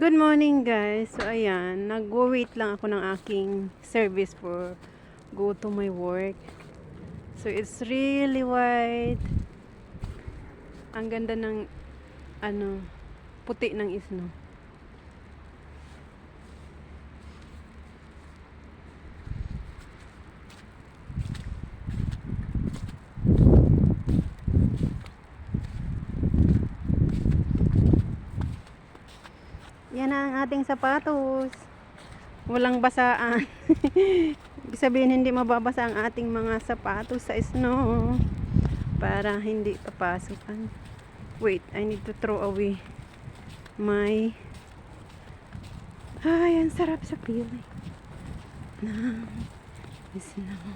Good morning guys. So ayan, nag-wait lang ako ng aking service for go to my work. So it's really white. Ang ganda ng puti ng isno. Yan ang ating sapatos. Walang basaan. Ibig sabihin hindi mababasa ang ating mga sapatos sa snow para hindi papasukan. Wait, I need to throw away my ay, ang sarap sa feeling ng snow.